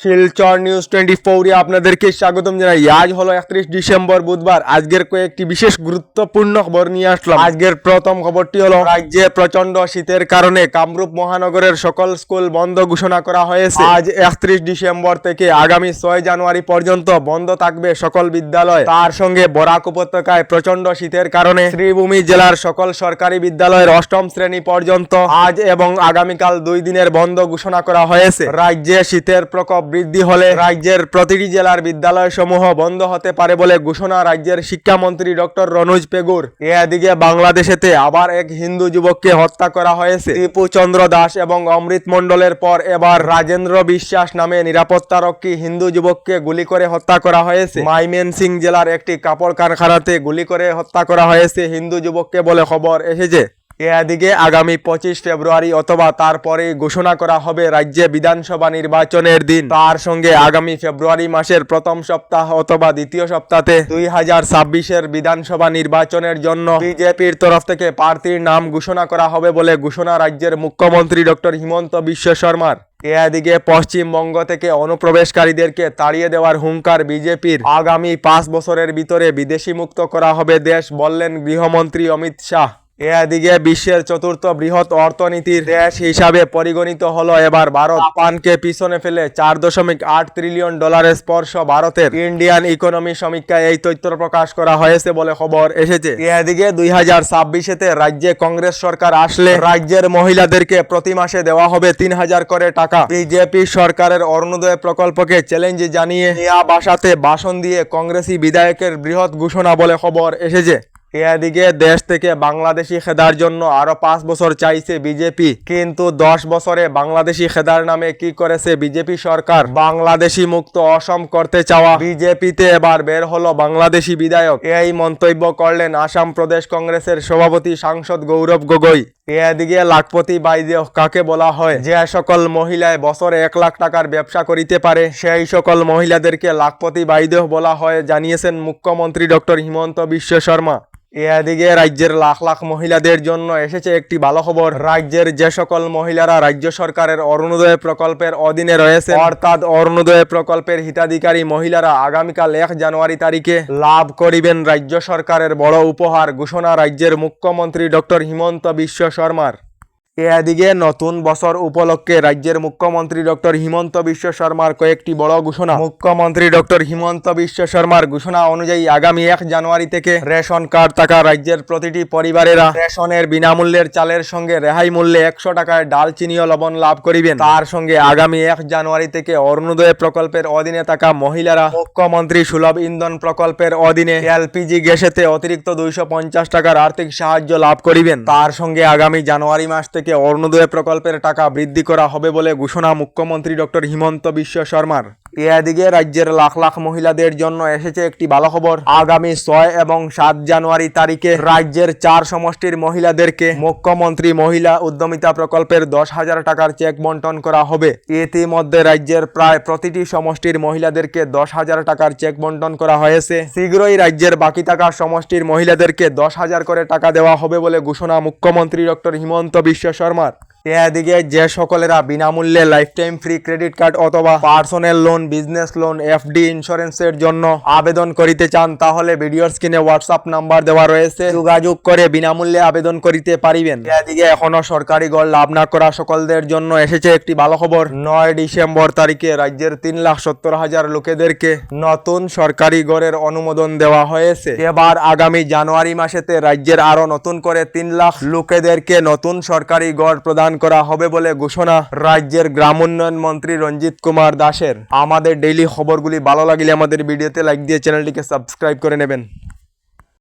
Silchar news 24 আপনাদেরকে স্বাগতম জানাই। আজ হলো 31 ডিসেম্বর বুধবার। আজকের কয়েকটি বিশেষ গুরুত্বপূর্ণ খবর নিয়ে আসলাম। আজকের প্রথম খবরটি হলো রাজ্যে প্রচন্ড শীতের কারণে কামরূপ মহানগরের সকল স্কুল বন্ধ ঘোষণা করা হয়েছে। আজ 31 ডিসেম্বর থেকে আগামী 6 জানুয়ারি পর্যন্ত বন্ধ থাকবে সকল বিদ্যালয়। তার সঙ্গে বরাক উপত্যকায় প্রচন্ড শীতের কারণে শ্রীভূমি জেলার সকল সরকারি বিদ্যালয়ের 8ম শ্রেণী পর্যন্ত আজ এবং আগামীকাল 2 দিনের বন্ধ ঘোষণা করা হয়েছে। রাজ্যে শীতের প্রকোপ বৃদ্ধি হলে রাজ্যের প্রতিটি জেলার বিদ্যালয় সমূহ বন্ধ হতে পারে বলে ঘোষণা রাজ্যের শিক্ষামন্ত্রী ডক্টর রনোজ পেগুর। এদিকে বাংলাদেশেতে আবার এক হিন্দু যুবককে হত্যা করা হয়েছে। টিপু চন্দ্র দাস এবং অমৃত মণ্ডলের পর এবার রাজেন্দ্র বিশ্বাস নামে নিরাপত্তারক্ষী হিন্দু যুবককে গুলি করে হত্যা করা হয়েছে। ময়মনসিংহ জেলার একটি কাপড় কারখানাতে গুলি করে হত্যা করা হয়েছে হিন্দু যুবককে বলে খবর এসেছে। এদিকে আগামী 25 ফেব্রুয়ারি অথবা তারপরে ঘোষণা করা হবে রাজ্যে বিধানসভা নির্বাচনের দিন। তার সঙ্গে আগামী ফেব্রুয়ারি মাসের প্রথম সপ্তাহ অথবা দ্বিতীয় সপ্তাহে 2026-এর বিধানসভা নির্বাচনের জন্য বিজেপির তরফ থেকে প্রার্থীর নাম ঘোষণা করা হবে বলে ঘোষণা রাজ্যের মুখ্যমন্ত্রী ডক্টর হিমন্ত বিশ্ব শর্মার। এদিকে পশ্চিমবঙ্গ থেকে অনুপ্রবেশকারীদেরকে তাড়িয়ে দেওয়ার হুঙ্কার বিজেপির। আগামী 5 বছরের ভিতরে বিদেশি মুক্ত করা হবে দেশ, বললেন গৃহমন্ত্রী অমিত শাহ। এদিকে বিশ্বের চতুর্থ বৃহৎ অর্থনীতির দেশ হিসাবে পরিগণিত হলো এবার ভারত। জাপানকে পিছনে ফেলে $4.8 ট্রিলিয়ন স্পর্শ ভারতের। ইন্ডিয়ান ইকোনমি সমীক্ষায় এই তথ্য প্রকাশ করা হয়েছে বলে খবর এসেছে। এদিকে 2026-তে রাজ্যে কংগ্রেস সরকার আসলে রাজ্যের মহিলাদেরকে প্রতি মাসে দেওয়া হবে 3000 করে টাকা। বিজেপি সরকারের অরুণোদয় প্রকল্পকে চ্যালেঞ্জ জানিয়ে মিয়া বাসাতে ভাষণ দিয়ে কংগ্রেসি বিধায়কের বৃহৎ ঘোষণা বলে খবর এসেছে। এদিকে দেশ থেকে বাংলাদেশি খেদার জন্য আরো 5 বছর চাইছে বিজেপি, কিন্তু 10 বছরে বাংলাদেশি খেদার নামে কি করেছে বিজেপি সরকার? বাংলাদেশি মুক্ত অসম করতে চাওয়া বিজেপিতে এবার বের হলো বাংলাদেশি বিধায়ক। এই মন্তব্য করলেন আসাম প্রদেশ কংগ্রেসের সভাপতি সাংসদ গৌরব গগৈ। এদিকে লাখপতি বাইদেহ কাকে বলা হয়? যে সকল মহিলায় বছরে 1 লাখ টাকার ব্যবসা করিতে পারে সেই সকল মহিলাদেরকে লাখপতি বাইদেহ বলা হয়, জানিয়েছেন মুখ্যমন্ত্রী ডক্টর হিমন্ত বিশ্ব শর্মা। এদিকে রাজ্যের লাখ লাখ মহিলাদের জন্য এসেছে একটি ভালো খবর। রাজ্যের যে সকল মহিলারা রাজ্য সরকারের অরুণোদয় প্রকল্পের অধীনে রয়েছে, অর্থাৎ অরুণোদয় প্রকল্পের হিতাধিকারী মহিলারা আগামীকাল 1 জানুয়ারি তারিখে লাভ করিবেন রাজ্য সরকারের বড় উপহার, ঘোষণা রাজ্যের মুখ্যমন্ত্রী ডক্টর হিমন্ত বিশ্ব শর্মার। এদিকে নতুন বছর উপলক্ষে রাজ্যের মুখ্যমন্ত্রী ডক্টর হিমন্ত বিশ্ব শর্মার কয়েকটি বড় ঘোষণা। মুখ্যমন্ত্রী ডক্টর হিমন্ত বিশ্ব শর্মার ঘোষণা অনুযায়ী আগামী 1 জানুয়ারি থেকে রেশন কার্ড থাকা রাজ্যের প্রতিটি পরিবারেরা রেশনের বিনামূল্যের চালের সঙ্গে রেহাই মূল্যে 100 টাকায় ডাল, চিনি ও লবণ লাভ করিবেন। তার সঙ্গে আগামী 1 জানুয়ারি থেকে অরুণোদয় প্রকল্পের অধীনে থাকা মহিলারা মুখ্যমন্ত্রী সুলভ ইন্ধন প্রকল্পের অধীনে এলপিজি গ্যাসেতে অতিরিক্ত 250 টাকার আর্থিক সাহায্য লাভ করিবেন। তার সঙ্গে আগামী জানুয়ারি মাস থেকে অরুণোদয় প্রকল্পের টাকা বৃদ্ধি করা হবে বলে ঘোষণা মুখ্যমন্ত্রী ডক্টর হিমন্ত বিশ্ব শর্মার। এদিকে রাজ্যের লাখ লাখ মহিলাদের জন্য এসেছে একটি ভালো খবর। আগামী 6 এবং 7 জানুয়ারি তারিখে রাজ্যের 4 সমষ্টির মহিলাদেরকে মুখ্যমন্ত্রী মহিলা উদ্যমিতা প্রকল্পের 10,000 টাকার চেক বন্টন করা হবে। ইতিমধ্যে রাজ্যের প্রায় প্রতিটি সমষ্টির মহিলাদেরকে 10,000 টাকার চেক বন্টন করা হয়েছে। শীঘ্রই রাজ্যের বাকি থাকা সমষ্টির মহিলাদেরকে 10,000 করে টাকা দেওয়া হবে বলে ঘোষণা মুখ্যমন্ত্রী ডক্টর হিমন্ত বিশ্ব শর্মার। এদিকে যে সকলেরা বিনামূল্যে lifetime free credit card অথবা personal loan, business loan, FD ইন্স্যুরেন্সের জন্য আবেদন করিতে চান, তাহলে ভিডিওর স্ক্রিনে হোয়াটসঅ্যাপ নাম্বার দেওয়া রয়েছে, যোগাযোগ করে বিনামূল্যে আবেদন করিতে পারিবেন। এদিকে এখনো সরকারি গড় লাভ না করা সকলদের জন্য এসেছে একটি ভালো খবর। 9 ডিসেম্বর তারিখে রাজ্যের 3,70,000 লোকেদেরকে নতুন সরকারি গড়ের অনুমোদন দেওয়া হয়েছে। এবার আগামী জানুয়ারি মাসেতে রাজ্যের আরো নতুন করে 3 লাখ লোকেদেরকে নতুন সরকারি গড় প্রদান করা হবে বলে ঘোষণা রাজ্যের গ্রাম উন্নয়ন মন্ত্রী রঞ্জিত কুমার দাসের। আমাদের ডেইলি খবরগুলি ভালো লাগলে আমাদের ভিডিওতে লাইক দিয়ে চ্যানেলটিকে সাবস্ক্রাইব করে নেবেন।